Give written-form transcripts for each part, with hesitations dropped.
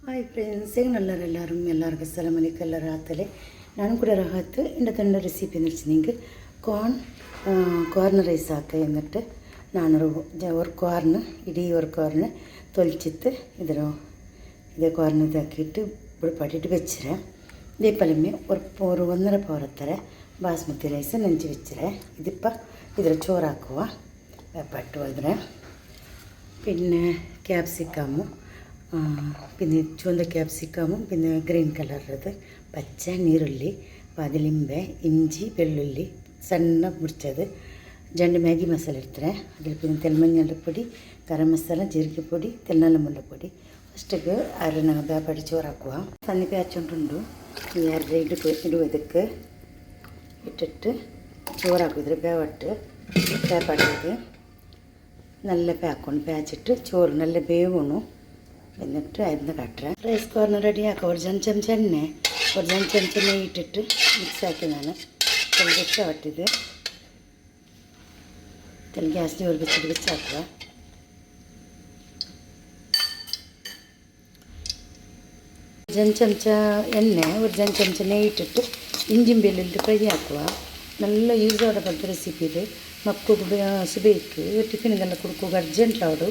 Hi friends, ಹೆಂಗೆ ಎಲ್ಲರಿಗೂ ಅಸ್ಸಲಾಮು ಅಲೈಕುಮ್. ಎಲ್ಲರೂ ಆತಲೆ ನಾನು ಕೂಡ ರಹತ್ತು ಇಂಡ ತಂಡ ರೆಸಿಪಿ ನಿಲ್ಸಿ ನಿಂಗೆ ಕಾರ್ನ್ ರೈಸ್ ಹಾಕ എന്നിട്ട് ನಾನು ഒരു ಕಾರ್ನ್ ಇಡೀ ഒരു ಕಾರ್ನ್ ತೊಲಿച്ചിട്ട് ഇതേ ಕಾರ್ನ್ ഇതാക്കിയിട്ട് പൊടിപ്പാട്ടിട്ട് വെച്ചിരേ. ഇതേപോലെ ഒരു 1.5 പവർ ബാസ്മതി റൈസ് നെഞ്ച് വെച്ചിരേ. ഇതിപ്പോൾ ഇതിൽ ചോറാക്കുക പട്ട് ಹೋದರೆ പിന്നെ ക്യാപ്സിക്കമും പിന്നെ ചുവന്ന ക്യാപ്സിക്കമും പിന്നെ ഗ്രീൻ കളറുള്ളത് പച്ച നീರುಳ್ಳಿ പതിലിമ്പೆ ഇഞ്ചി വെള്ളുള്ളി ಸಣ್ಣ ಮುರಿಚದು ಜಂಡು ಮ್ಯಾಗಿ ಮಸಾಲೆ ಇಡ್ತಾರೆ. അതിൽ പിന്നെ തെൽമഞ്ഞൾ പൊടി ಗರಂ ಮಸಾಲ ಜೀರಿಗೆ പൊടി ತೆಲ್ನಲ್ಲ ಮುಳ್ಳ പൊടി ಫಸ್ಟಿಗೆ ಅರನ ಬೇಪಡಿ ചോറാക്കുക. സന്നി പേച്ചുണ്ടുണ്ട് ഈ അര ഇടുക ಇದಕ್ಕೆ ഇട്ടിട്ട് ചോറാക്കിದ್ರೆ ಬೇವಟ್ಟು ಬೇಪಾಡಿಗೆ നല്ല പാക്കണം പേച്ചിട്ട് ചോറ് നല്ല ಬೇವணும். എന്നിട്ട് അതിന് കട്ടറ റൈസ് കോർണർ റെഡി ആക്കുക. ഒരു ചമച്ച എണ്ണ ഒരു ചമച്ച നെയ്യ് ഇട്ടിട്ട് മിക്സാക്കിയതാണ്. വെച്ച് വട്ടിത് ഗ്യാസ് ചോറ് വെച്ചിട്ട് വെച്ചാക്കുക. ചമച്ച എണ്ണ ഒരു ചമച്ച നെയ്യ് ഇട്ടിട്ട് ഇഞ്ചിയും വെല്ലുള്ളി ഫ്രൈ ആക്കുക. നല്ല യൂസോടെ പോലത്തെ റെസിപ്പി ഇത്. മക്കൾക്ക് സുബൈക്ക് ಟಿಫಿನ್ಗೆಲ್ಲ ಕೊಡ್ಕೋಗ ಅರ್ಜೆಂಟ್ ಅವರು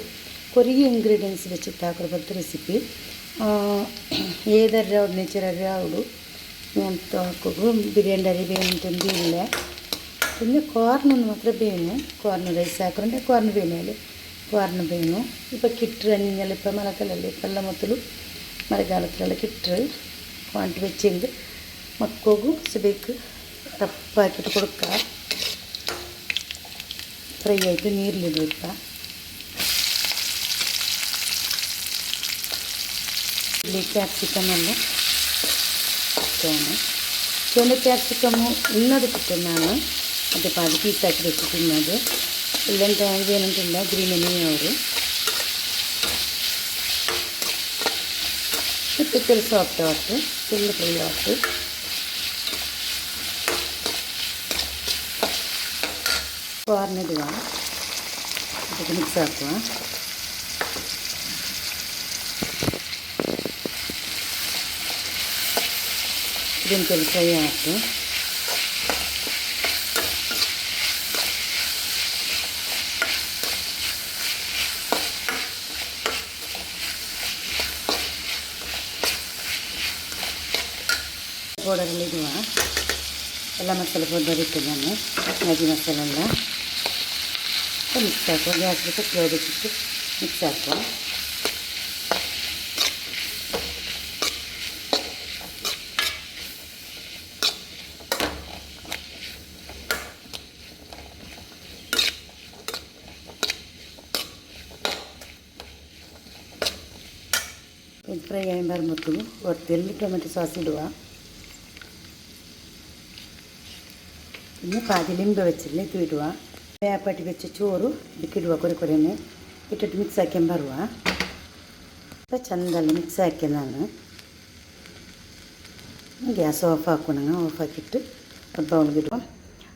കുറേ ಇಂಗ್ರೀಡಿಯೆಂಟ್ಸ್ വെച്ചിട്ടാക്കുന്ന പോലത്തെ റെസിപ്പി. ഏതൊരു ನೇಚರರಿ ಅವಡು ಅಂತ ಹಾಕೋದು ಬಿರಿಯಾನಿ ಅರಿ ಬೇಯುಂಟು ಇಲ್ಲ. പിന്നെ കോർണൊന്ന് മാത്രം ಬೇಯನು. കോർൺ റൈസ് ಹಾಕೊಂಡೆ കോർൺ ಬೇಯನಲ್ಲಿ കോർൺ ಬೇಯನು. ഇപ്പോൾ കിട്ടറ് അഞ്ഞെല്ലാം ഇപ്പോൾ മഴക്കാലല്ലേ ഇപ്പെಲ್ಲ ಮೊದಲು ಮಳೆಗಾಲತ್ತೆಲ್ಲ കിട്ടറ് ಕ್ವಾಂಟಿ വെച്ചെങ്കിൽ ಮಕ್ಕಳಿಗೂ ಸುಬೇಕು ರಪ್ಪಾಕಿಟ್ಟು കൊടുക്കുക. ಫ್ರೈ ಆಯಿತು ನೀರಲ್ಲಿಡಬೇಕು. ಇಲ್ಲಿ ಕ್ಯಾಪ್ಸಿಕಮ್ ಎಲ್ಲ ಚುವನ್ನ ಕ್ಯಾಪ್ಸಿಕಮ್ಮು ಇನ್ನೊಂದು ತಿಂತೇನೆ ನಾನು. ಮತ್ತು ಪಾದಿ ಪೀಸ್ ಹಾಕಿ വെച്ച് ತಿನ್ನೋದು ಇಲ್ಲಂತ ಏನಂತಿಲ್ಲ. ಗ್ರೀನನಿ ಅವರು ಮತ್ತು ತೆಲು ಸಾಫ್ಟ್ ಆಯ್ತು ತೆಲು ಫ್ರೈ ಆಯ್ತು. ಕಾರ್ನ್ ಇಡುವ ಅದಕ್ಕೆ ಮಿಕ್ಸ್ ಹಾಕುವ. ಇದನ್ನು ತೆಲು ಫ್ರೈ ಆಯಿತು. ಪೌಡರಲ್ಲಿ ಇಡುವ ಎಲ್ಲ ಮಸಾಲೆ ಪೌಡರ್ ಇಟ್ಟು ನಾನು ಮ್ಯಾಗಿ ಮಸಾಲೆ ಎಲ್ಲ ಮಿಕ್ಸ್ ಹಾಕುವ. ಗ್ಯಾಸ್ ಬಿಟ್ಟು ಕ್ಲೋದಿಟ್ಟು ಮಿಕ್ಸ್ ಹಾಕುವ. ಇದು ಫ್ರೈ ಆಗಿ ಬರ್ಬಿಟ್ಟು ಒತ್ತೆಲ್ಲಿ ಟೊಮೆಟೊ ಸಾಸ್ ಇಡುವ. പിന്നെ പാതിലിമ്പ് വെച്ചില്ല ഇത് ഇടുക. വേപ്പാട്ടി വെച്ച് ചോറ് ഇതിക്കിടുക. കുറേനെ ഇട്ടിട്ട് മിക്സ് ആക്കിയാൻ ബರುವ. അപ്പോൾ ചെಂದಲ್ಲ ಮಿಕ್ಸ್ ಹಾಕಿಯನಾನು ಗ್ಯಾಸ್ ಆಫ್ ಹಾಕೋಣ. ಆಫ್ ಹಾಕಿಟ್ಟು ಬೌಲ್ಗೆ ಇಡುವ.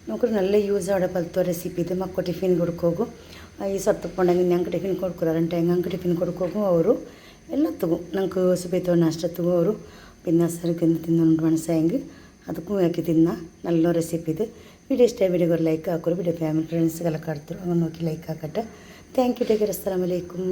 നമുക്ക് നല്ല യൂസ് അവിടെ പോലത്തെ റെസിപ്പി ഇത്. ಮಕ್ಕಳು ಟಿಫಿನ್ ಕೊಡ್ಕೋಗು ಈ ಸತ್ತುಕೊಂಡಂಗೆ ഞങ്ങൾക്ക് ಟಿಫಿನ್ കൊടുക്കുறாರಂటే ഞങ്ങൾക്ക് ಟಿಫಿನ್ കൊടുಕೋಗು ಅವರು ಎಲ್ಲತ್ತಿಗೂ ഞങ്ങൾക്ക് ಸುಬೇತೋ ನಾಷ್ಟತ್ತಿಗೂ ಅವರು പിന്നെ ಸರಿಗೆ ತಿನ್ನೋದು ಮನಸ್ಸಾಯಂಗೆ ಅದಕ್ಕೂ ಹಾಕಿ ತಿನ್ನ നല്ല റെസിപ്പി ഇത്. വീഡിയോ ഇഷ്ടമായ വീഡിയോ ഒരു ലൈക്ക് ആക്കുക. വീഡിയോ ഫാമിലി ഫ്രണ്ട്സുകളൊക്കെ അടുത്ത് അങ്ങനെ നോക്കി ലൈക്ക് ആക്കട്ടെ. Thank you. Take care. അസ്സലാമു അലൈക്കും.